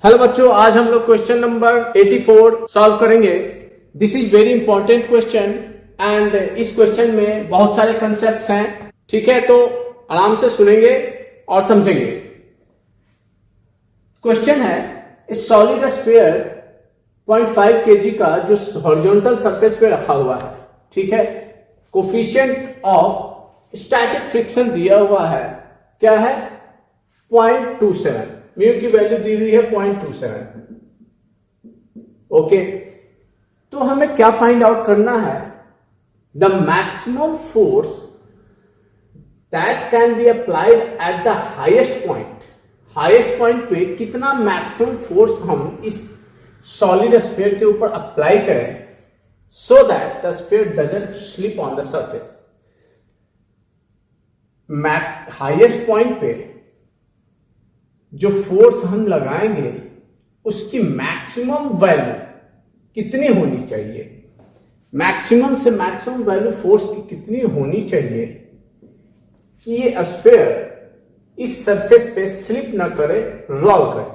Hello बच्चों, आज हम लोग क्वेश्चन नंबर 84 सॉल्व करेंगे। This is very important question and इस क्वेश्चन में बहुत सारे कंसेप्ट्स हैं। ठीक है, तो आराम से सुनेंगे और समझेंगे। क्वेश्चन है, इस सॉलिड स्फीयर 0.5 kg का जो हॉरिजॉन्टल सरफेस पे रखा हुआ है, ठीक है, कोफिशिएंट ऑफ स्टैटिक फ्रिक्शन दिया हुआ है, क्या है 0.27, म्यू की वैल्यू दी हुई है 0.27। ओके, तो हमें क्या फाइंड आउट करना है, the maximum force that can be applied at the highest point. Highest point पे कितना मैक्सिमम फोर्स हम इस सॉलिड स्फीयर के ऊपर अप्लाई करें so that the sphere doesn't slip on the surface. Highest point पे जो फोर्स हम लगाएंगे उसकी मैक्सिमम वैल्यू कितनी होनी चाहिए, मैक्सिमम से मैक्सिमम वैल्यू फोर्स की कितनी होनी चाहिए कि ये स्फीयर इस सरफेस पे स्लिप ना करे, रोल करे।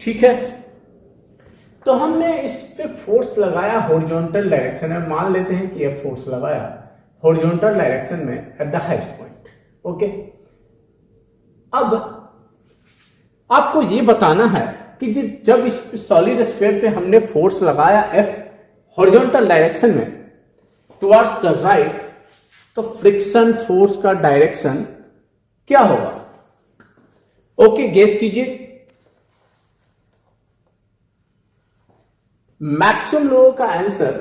ठीक है, तो हमने इस पे फोर्स लगाया हॉरिजॉन्टल डायरेक्शन में, मान लेते हैं कि ये फोर्स लगाया हॉरिजॉन्टल डायरेक्शन में at the highest point. Okay, अब आपको ये बताना है कि जब इस सॉलिड स्फीयर पे हमने फोर्स लगाया F हॉरिजॉन्टल डायरेक्शन में टुवर्ड्स द राइट, तो फ्रिक्शन फोर्स का डायरेक्शन क्या होगा। ओके, गेस कीजिए। मैक्सिमम लोगों का आंसर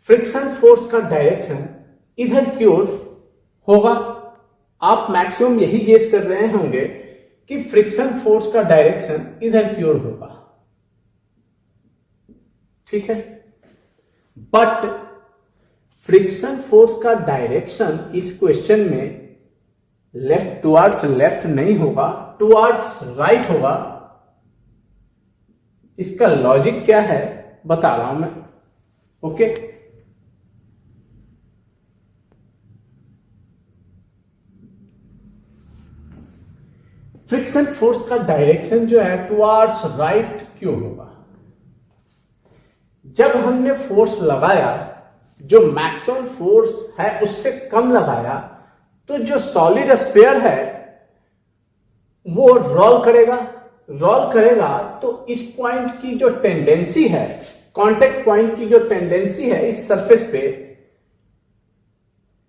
फ्रिक्शन फोर्स का डायरेक्शन इधर की ओर होगा। आप मैक्सिमम यही गेस कर रहे होंगे कि फ्रिक्शन फोर्स का डायरेक्शन इधर की ओर होगा। ठीक है, बट फ्रिक्शन फोर्स का डायरेक्शन इस क्वेश्चन में लेफ्ट टुवर्ड्स लेफ्ट नहीं होगा, टुवर्ड्स राइट होगा। इसका लॉजिक क्या है बता रहा हूं मैं। ओके, फ्रिक्शन फोर्स का डायरेक्शन जो है टुवर्ड्स राइट क्यों होगा। जब हमने फोर्स लगाया, जो मैक्सिमम फोर्स है उससे कम लगाया, तो जो सॉलिड स्फीयर है वो रोल करेगा। रोल करेगा तो इस पॉइंट की जो टेंडेंसी है, कांटेक्ट पॉइंट की जो टेंडेंसी है इस सरफेस पे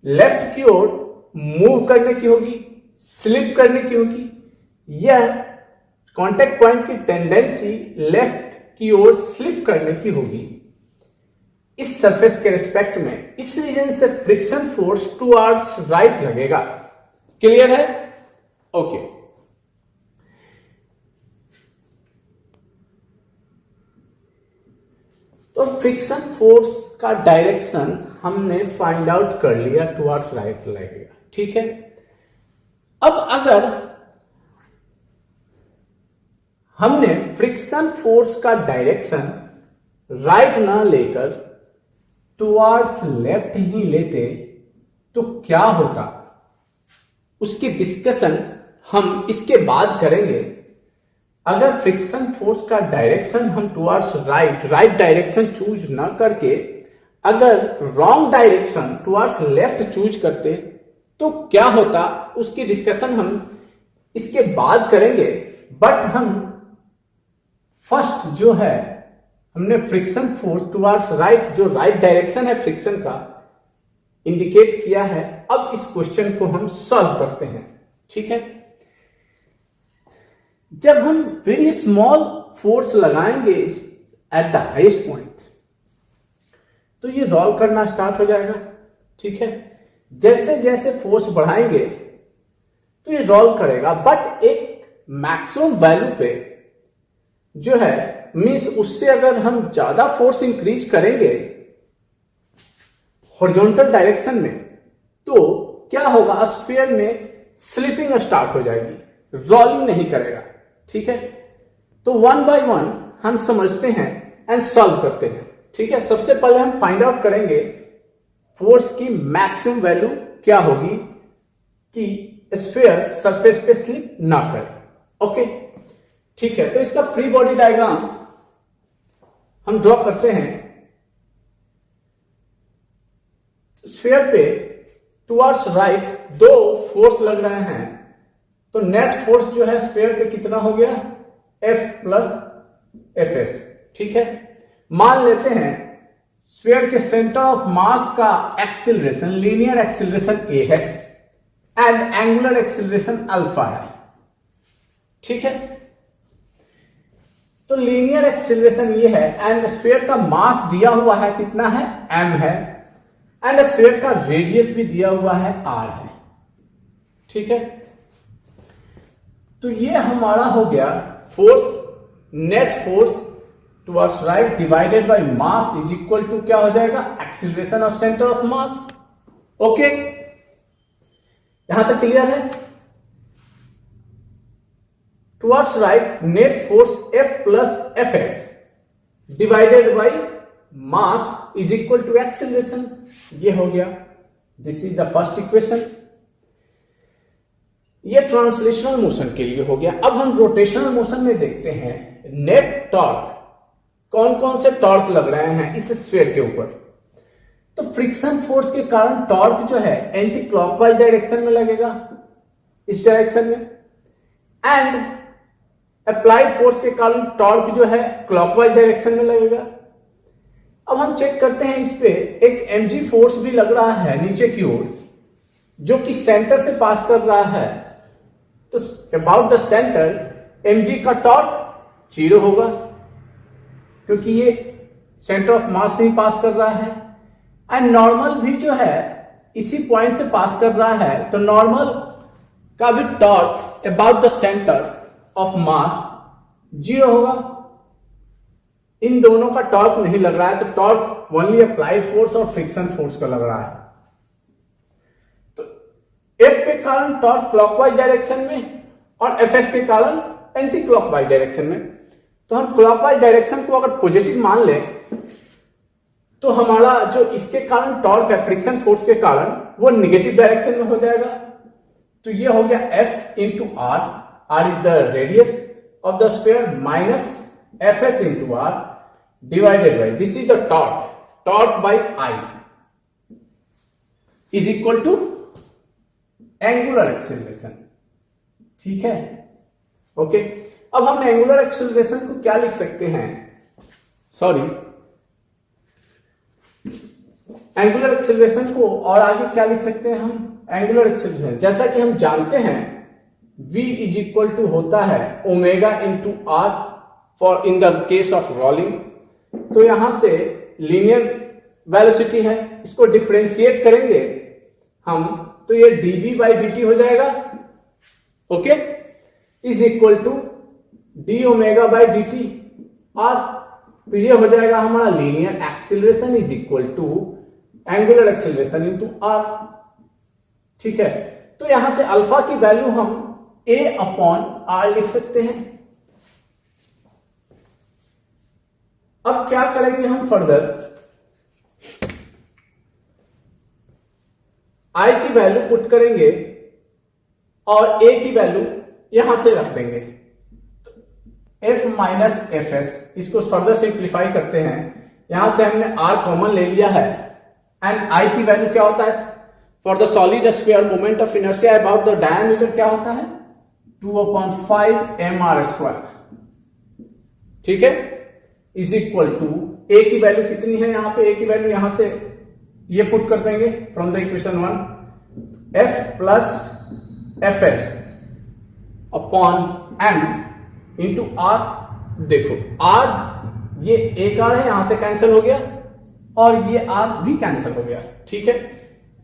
लेफ्ट की ओर मूव करने की होगी, स्लिप करने की होगी। यह कांटेक्ट पॉइंट की टेंडेंसी लेफ्ट की ओर स्लिप करने की होगी इस सरफेस के रिस्पेक्ट में। इस रीजन से फ्रिक्शन फोर्स टुवर्ड्स राइट लगेगा। क्लियर है? ओके, तो फ्रिक्शन फोर्स का डायरेक्शन हमने फाइंड आउट कर लिया, टुवर्ड्स राइट लगेगा। ठीक है, अब अगर हमने फ्रिक्शन फोर्स का डायरेक्शन राइट ना लेकर टुवर्ड्स लेफ्ट ही लेते तो क्या होता, उसकी डिस्कशन हम इसके बाद करेंगे। अगर फ्रिक्शन फोर्स का डायरेक्शन हम टुवर्ड्स राइट डायरेक्शन चूज ना करके अगर wrong direction towards left choose करते तो क्या होता, उसकी डिस्कशन हम इसके बाद करेंगे। बट हम फर्स्ट जो है हमने फ्रिक्शन फोर्स टुवर्ड्स राइट, जो राइट डायरेक्शन है फ्रिक्शन का, इंडिकेट किया है। अब इस क्वेश्चन को हम सॉल्व करते हैं। ठीक है, जब हम वेरी स्मॉल फोर्स लगाएंगे एट द हाईएस्ट पॉइंट तो ये रोल करना स्टार्ट हो जाएगा। ठीक है, जैसे जैसे फोर्स बढ़ाएंगे तो ये रोल करेगा, बट एक मैक्सिमम वैल्यू पे जो है मींस उससे अगर हम ज्यादा फोर्स इंक्रीज करेंगे हॉरिजॉन्टल डायरेक्शन में तो क्या होगा, स्फीयर में स्लिपिंग स्टार्ट हो जाएगी, रोलिंग नहीं करेगा। ठीक है, तो वन बाय वन हम समझते हैं एंड सॉल्व करते हैं। ठीक है, सबसे पहले हम फाइंड आउट करेंगे फोर्स की मैक्सिमम वैल्यू क्या होगी कि स्फीयर सरफेस पे स्लिप ना करे। ओके, ठीक है, तो इसका फ्री बॉडी डायग्राम हम ड्रॉ करते हैं। स्फीयर पे टुवर्ड्स राइट दो फोर्स लग रहे हैं, तो नेट फोर्स जो है स्फीयर पे कितना हो गया, F प्लस Fs। ठीक है, मान लेते हैं स्फीयर के सेंटर ऑफ मास का एक्सीलरेशन, लीनियर एक्सीलरेशन a है एंड एंगुलर एक्सीलरेशन अल्फा है। ठीक है, तो लीनियर एक्सीलरेशन ये है एंड स्फीयर का मास दिया हुआ है कितना है, m है, एंड स्फीयर का रेडियस भी दिया हुआ है r है। ठीक है, तो ये हमारा हो गया force, net force towards right divided by mass is equal to क्या हो जाएगा, acceleration of centre of mass. Okay, यहां तक क्लियर है। Towards right net force F plus Fs divided by mass is equal to acceleration, ये हो गया। This is the first equation. ये ट्रांसलेशनल मोशन के लिए हो गया। अब हम रोटेशनल मोशन में देखते हैं नेट टॉर्क, कौन कौन से टॉर्क लग रहे हैं इस स्फीयर के ऊपर। तो फ्रिक्शन फोर्स के कारण टॉर्क जो है एंटी क्लॉकवाइज डायरेक्शन में लगेगा, इस डायरेक्शन में, एंड अप्लाइड फोर्स के कारण टॉर्क जो है क्लॉकवाइज डायरेक्शन में लगेगा। अब हम चेक करते हैं, इस पे एक mg फोर्स भी लग रहा है नीचे की ओर, जो कि सेंटर से पास कर रहा है। तो अबाउट द सेंटर mg का टॉर्क 0 होगा, क्योंकि ये सेंटर ऑफ मास से ही पास कर रहा है। एंड नॉर्मल भी जो है इसी पॉइंट से पास कर रहा है, तो नॉर्मल का भी torque about the centre of मास 0 होगा। इन दोनों का टॉर्क नहीं लग रहा है, तो टॉर्क ओनली अप्लाइड फोर्स और फ्रिक्शन फोर्स का लग रहा है। तो F के कारण टॉर्क क्लॉकवाइज डायरेक्शन में और Fs के कारण एंटी क्लॉकवाइज डायरेक्शन में। तो हम क्लॉकवाइज डायरेक्शन को अगर पॉजिटिव मान लें, तो हमारा जो इसके कारण टॉर्क है फ्रिक्शन फोर्स के कारण, वो निगेटिव डायरेक्शन में हो जाएगा। तो ये हो गया F into R, R is the radius of the sphere, minus Fs into R divided by, this is the torque, torque by I is equal to angular acceleration. ठीक है, ओके। अब हम एंगुलर एक्सीलरेशन को क्या लिख सकते हैं, sorry, angular acceleration को और आगे क्या लिख सकते हैं हम, एंगुलर एक्सीलरेशन जैसा कि हम जानते हैं v इज इक्वल टू होता है omega into R for in the case of rolling. तो यहां से लीनियर वेलोसिटी है, इसको डिफरेंशिएट करेंगे हम, तो ये dv बाई dt हो जाएगा, okay, is equal to d omega by dt R. तो ये हो जाएगा हमारा linear acceleration is equal to angular acceleration into R. ठीक है, तो यहां से अल्फा की वैल्यू हम a अपॉन आर लिख सकते हैं। अब क्या करेंगे हम फर्दर, I की वैल्यू पुट करेंगे और A की वैल्यू यहां से रख देंगे। F माइनस Fs, इसको फर्दर सिंप्लीफाई करते हैं। यहां से हमने R कॉमन ले लिया है एंड I की वैल्यू क्या होता है, for the solid sphere moment of inertia about the diameter क्या होता है, 2/5 mr²। ठीक है, इज इक्वल टू A की वैल्यू कितनी है, यहां पे A की वैल्यू यहां से ये पुट कर देंगे from the equation 1, F plus Fs upon m into R। देखो R, ये एक R है, यहां से कैंसिल हो गया और ये R भी कैंसिल हो गया। ठीक है,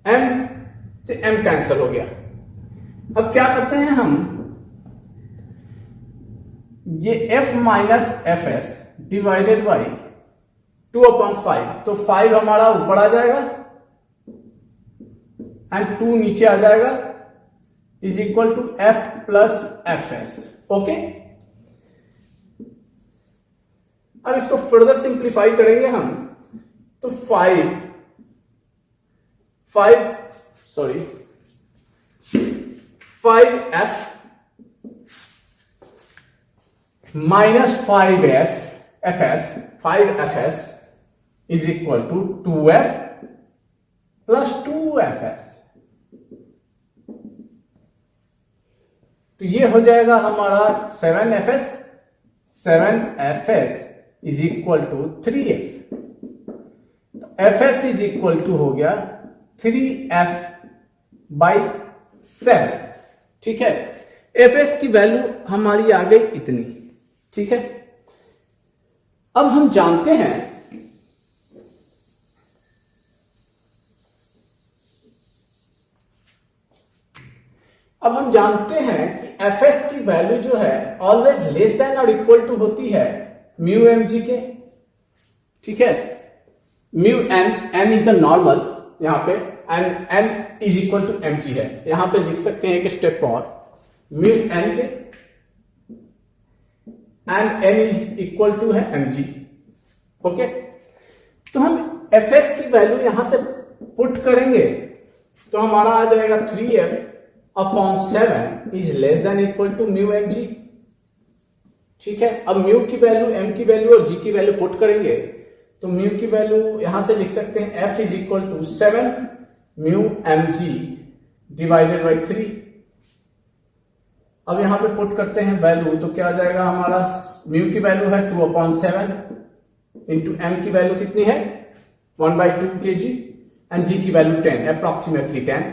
m से m कैंसिल हो गया। अब क्या करते हैं हम, ये F minus Fs divided by 2/5, तो 5 हमारा ऊपर आ जाएगा एंड 2 नीचे आ जाएगा, is equal to F plus Fs। Okay, अब इसको फर्दर सिंप्लीफाई करेंगे हम, तो 5f minus 5f(s) is equal to 2f plus 2fs। तो ये हो जाएगा हमारा 7fs is equal to 3f। तो fs इज इक्वल टू हो गया 3f/7। ठीक है, fs की वैल्यू हमारी आ गई इतनी। ठीक है, अब हम जानते हैं कि fs की वैल्यू जो है ऑलवेज लेस देन और इक्वल टू होती है म्यू mg के। ठीक है, mu n is the normal यहां पे, and n is equal to mg है। यहां पे लिख सकते हैं एक स्टेप और म्यू n के and n is equal to है mg। ओके, तो हम fs की वैल्यू यहां से पुट करेंगे तो हमारा आ जाएगा 3f/7 is less than equal to mu mg। ठीक है, अब म्यू की वैल्यू, m की वैल्यू और g की वैल्यू पुट करेंगे तो म्यू की वैल्यू यहां से लिख सकते हैं f is equal to 7 mu mg divided by 3। अब यहां पे पुट करते हैं वैल्यू तो क्या आ जाएगा हमारा, म्यू की वैल्यू है 2/7 इंटू m की वैल्यू कितनी है 1/2 kg एंड g की वैल्यू 10 अप्रोक्सीमेटली 10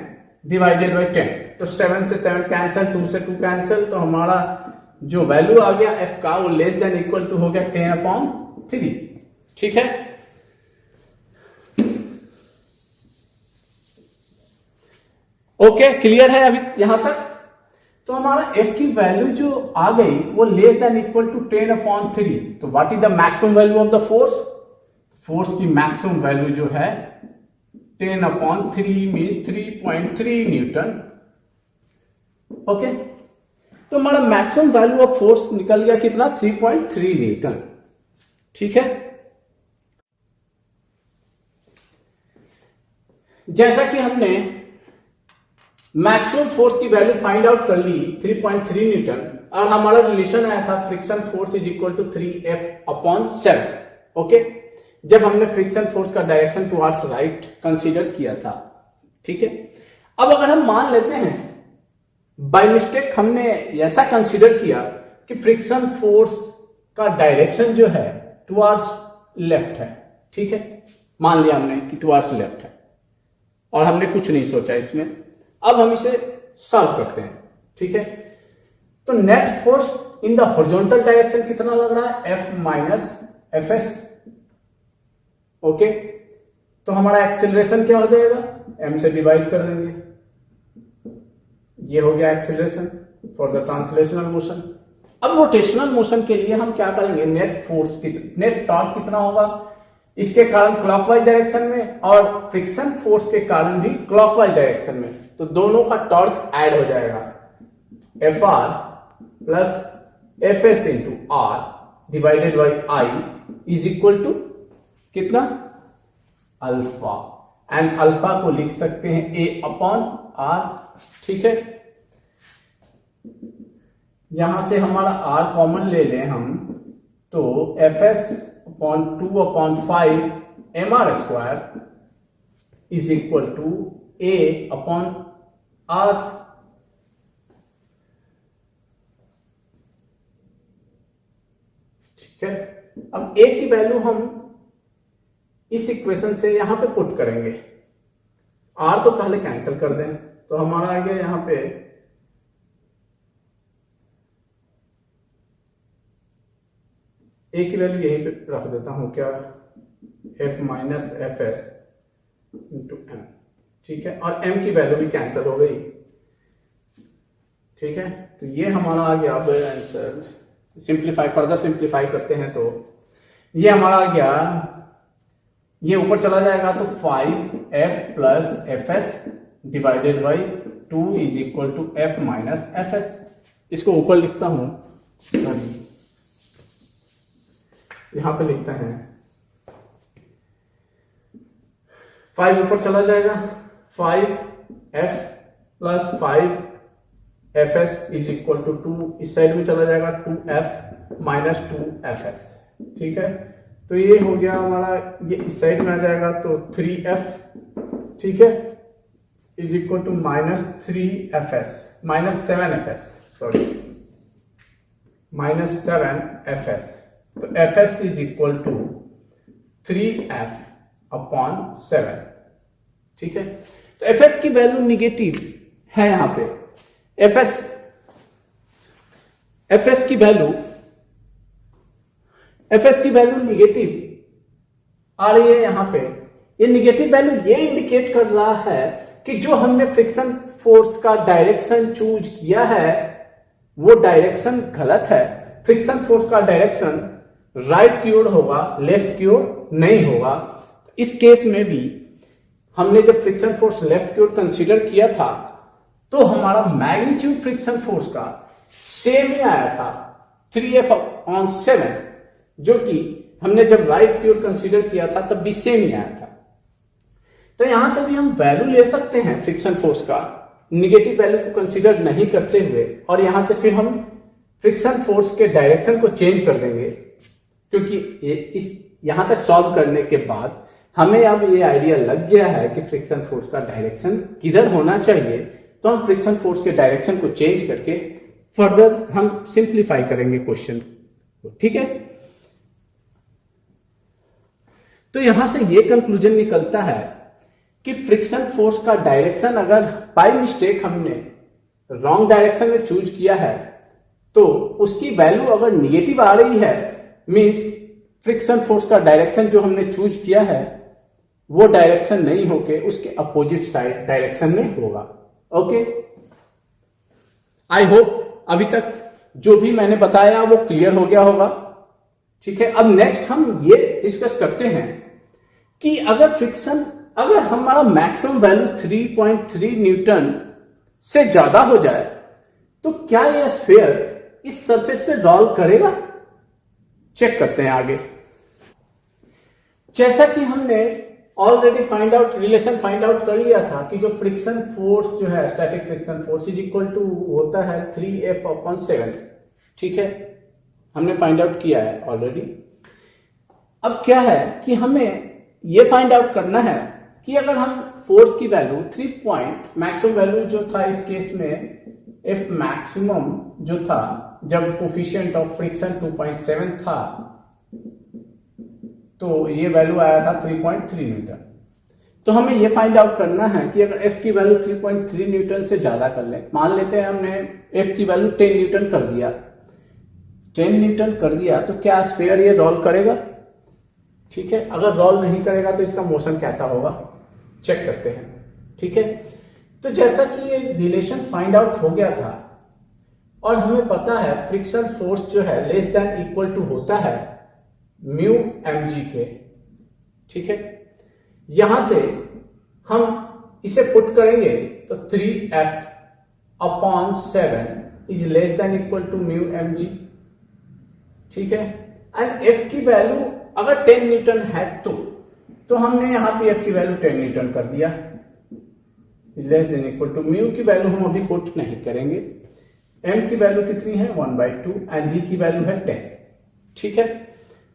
डिवाइडेड बाई 10। तो 7 से 7 कैंसिल, 2 से 2 कैंसिल, तो हमारा जो वैल्यू आ गया f का वो लेस देन इक्वल टू हो गया 10/3। ठीक है, ओके, क्लियर है अभी यहां तक? तो हमारा f की वैल्यू जो आ गई वो लेस देन इक्वल टू 10/3। तो what is the maximum value of the force? Force की मैक्सिमम वैल्यू जो है 10/3 मीन्स 3.3 न्यूटन। ओके, तो हमारा मैक्सिमम वैल्यू ऑफ फोर्स निकल गया कितना, 3.3 न्यूटन। ठीक है, जैसा कि हमने मैक्सिमम फोर्स की वैल्यू फाइंड आउट कर ली 3.3 न्यूटन, और हमारा रिलेशन आया था friction force is equal to 3f/7। Okay, जब हमने फ्रिक्शन फोर्स का डायरेक्शन टुवर्ड्स राइट कंसीडर किया था। ठीक है, अब अगर हम मान लेते हैं बाय मिस्टेक हमने ऐसा कंसीडर किया कि फ्रिक्शन फोर्स का डायरेक्शन जो है टुवर्ड्स लेफ्ट है। ठीक है, मान लिया हमने कि टुवर्ड्स लेफ्ट है और हमने कुछ नहीं सोचा इसमें। अब हम इसे सॉल्व करते हैं। ठीक है, तो net force in the horizontal direction कितना लग रहा है, F माइनस Fs। ओके, तो हमारा एक्सेलरेशन क्या हो जाएगा, m से डिवाइड कर देंगे। ये हो गया acceleration for the translational motion. अब रोटेशनल मोशन के लिए हम क्या करेंगे, नेट टॉर्क कितना होगा, इसके कारण क्लॉकवाइज डायरेक्शन में और फ्रिक्शन फोर्स के कारण भी क्लॉकवाइज डायरेक्शन में, तो दोनों का टॉर्क ऐड हो जाएगा। Fr plus Fs into R divided by I is equal to कितना, अल्फा, एंड अल्फा को लिख सकते हैं A/R। ठीक है, यहां से हमारा R कॉमन ले लें हम, तो Fs/2/5 mr² is equal to A/R। ठीक है, अब A की वैल्यू हम इस इक्वेशन से यहां पे पुट करेंगे। R तो पहले कैंसिल कर दें, तो हमारा आ गया यहां पे A की वैल्यू यहीं पे रख देता हूं, क्या, F minus Fs into M। ठीक है, और M की वैल्यू भी कैंसिल हो गई। ठीक है, तो ये हमारा आ गया आंसर। फर्दर सिंप्लीफाई करते हैं तो ये हमारा आ गया, ये ऊपर चला जाएगा तो 5f plus Fs divided by 2 is equal to F minus Fs। इसको ऊपर लिखता हूं, यहां पे लिखते हैं 5 ऊपर चला जाएगा, 5f plus 5Fs is equal to 2 इस साइड में चला जाएगा, 2f -2Fs। ठीक है, तो ये हो गया हमारा, ये इस साइड में आ जाएगा तो 3F, ठीक है, is equal to -3Fs, -7Fs, sorry, -7Fs। तो Fs is equal to 3F/7। ठीक है, तो Fs की वैल्यू निगेटिव है यहां पे। Fs की वैल्यू निगेटिव आ रही है यहां पे। ये निगेटिव वैल्यू ये इंडिकेट कर रहा है कि जो हमने फ्रिक्शन फोर्स का डायरेक्शन चूज किया है वो डायरेक्शन गलत है। फ्रिक्शन फोर्स का डायरेक्शन राइट की ओर होगा, लेफ्ट की ओर नहीं होगा। इस केस में भी हमने जब फ्रिक्शन फोर्स लेफ्ट की ओर कंसीडर किया था तो हमारा मैग्नीट्यूड फ्रिक्शन फोर्स का सेम ही आया था, 3F/7, जो कि हमने जब राइट की ओर कंसीडर किया था तब भी सेम ही आया था। तो यहां से भी हम वैल्यू ले सकते हैं फ्रिक्शन फोर्स का, निगेटिव वैल्यू को कंसीडर नहीं करते हुए, और यहां से फिर हम फ्रिक्शन फोर्स के डायरेक्शन को चेंज कर देंगे, क्योंकि यहां तक सॉल्व करने के बाद हमें अब ये आइडिया लग गया है कि फ्रिक्शन फोर्स का डायरेक्शन किधर होना चाहिए। तो हम फ्रिक्शन फोर्स के डायरेक्शन को चेंज करके फर्दर हम सिंप्लीफाई करेंगे क्वेश्चन को। ठीक है, तो यहां से ये कंक्लूजन निकलता है कि फ्रिक्शन फोर्स का डायरेक्शन अगर बाय मिस्टेक हमने रॉन्ग डायरेक्शन में चूज किया है तो उसकी वैल्यू अगर निगेटिव आ रही है, मींस फ्रिक्शन फोर्स का डायरेक्शन जो हमने चूज किया है वो डायरेक्शन नहीं होके उसके अपोजिट साइड डायरेक्शन में होगा। ओके, आई होप अभी तक जो भी मैंने बताया वो क्लियर हो गया होगा। ठीक है, अब नेक्स्ट हम ये डिस्कस करते हैं कि अगर हमारा मैक्सिमम वैल्यू 3.3 न्यूटन से ज्यादा हो जाए तो क्या यह स्फीयर इस सरफेस पे रोल करेगा। चेक करते हैं आगे। जैसा कि हमने ऑलरेडी रिलेशन फाइंड आउट कर लिया था कि जो फ्रिक्शन फोर्स जो है, static friction force is equal to होता है 3F/7। ठीक है, हमने फाइंड आउट किया है ऑलरेडी। अब क्या है कि हमें ये फाइंड आउट करना है कि अगर हम फोर्स की वैल्यू मैक्सिमम वैल्यू जो था इस केस में F मैक्सिमम जो था जब कोफिशिएंट ऑफ फ्रिक्शन 2.7 था तो ये वैल्यू आया था 3.3 न्यूटन। तो हमें ये फाइंड आउट करना है कि अगर F की वैल्यू 3.3 न्यूटन से ज्यादा कर ले, मान लेते हैं हमने F की वैल्यू 10 न्यूटन कर दिया, 10 न्यूटन कर दिया, तो क्या स्फीयर ये रोल करेगा। ठीक है, अगर रोल नहीं करेगा तो इसका मोशन कैसा होगा चेक करते हैं। ठीक है, तो जैसा कि ये रिलेशन फाइंड आउट हो गया था और हमें पता है फ्रिक्शन फोर्स जो है लेस देन इक्वल टू होता है म्यू mg के। ठीक है, यहां से हम इसे पुट करेंगे तो 3F/7 is less than equal to mu mg। ठीक है, एंड F की वैल्यू अगर 10 न्यूटन है तो हमने यहां पे F की वैल्यू 10 न्यूटन कर दिया, less than equal to mu की वैल्यू हम अभी पुट नहीं करेंगे। m की वैल्यू कितनी है 1/2 एंड g की वैल्यू है 10। ठीक है,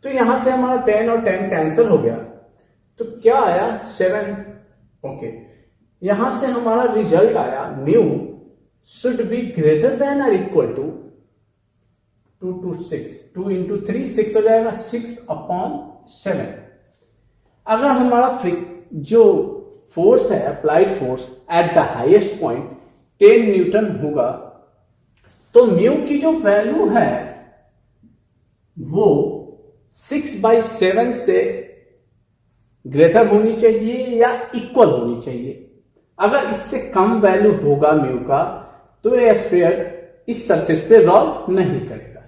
तो यहां से हमारा 10 और 10 कैंसिल हो गया, तो क्या आया 7। ओके, यहां से हमारा रिजल्ट आया mu should be greater than और इक्वल टू 2 to 6, 2 into 3 6 हो जाएगा, 6/7। अगर हमारा जो फोर्स है applied force at the highest point 10 Newton होगा तो म्यू की जो वैल्यू है वो 6/7 से ग्रेटर होनी चाहिए या इक्वल होनी चाहिए। अगर इससे कम वैल्यू होगा म्यू का तो ये स्फीयर इस सरफेस पे रोल नहीं करेगा।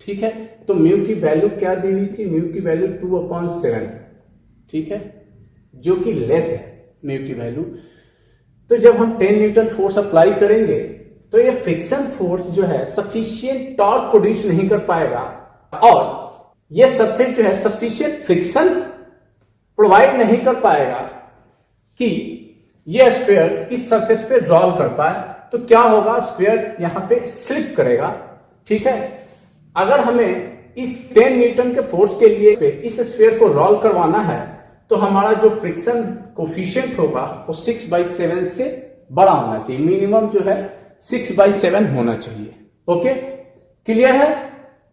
ठीक है, तो म्यू की वैल्यू क्या दी हुई थी, म्यू की वैल्यू 2/7। ठीक है, जो कि लेस है म्यू की वैल्यू। तो जब हम 10 न्यूटन फोर्स अप्लाई करेंगे तो ये फ्रिक्शन फोर्स जो है सफिशिएंट टॉर्क प्रोड्यूस नहीं कर पाएगा और ये सरफेस जो है सफिशिएंट फ्रिक्शन प्रोवाइड नहीं कर पाएगा कि ये स्फीयर इस सरफेस पे रोल कर पाए। तो क्या होगा, स्फीयर यहां पे स्लिप करेगा। ठीक है, अगर हमें इस 10 न्यूटन के फोर्स के लिए इस स्फीयर को रोल करवाना है तो हमारा जो फ्रिक्शन कोफिशिएंट होगा वो 6/7 से बड़ा होना चाहिए, मिनिमम जो है 6/7 होना चाहिए। ओके, क्लियर है?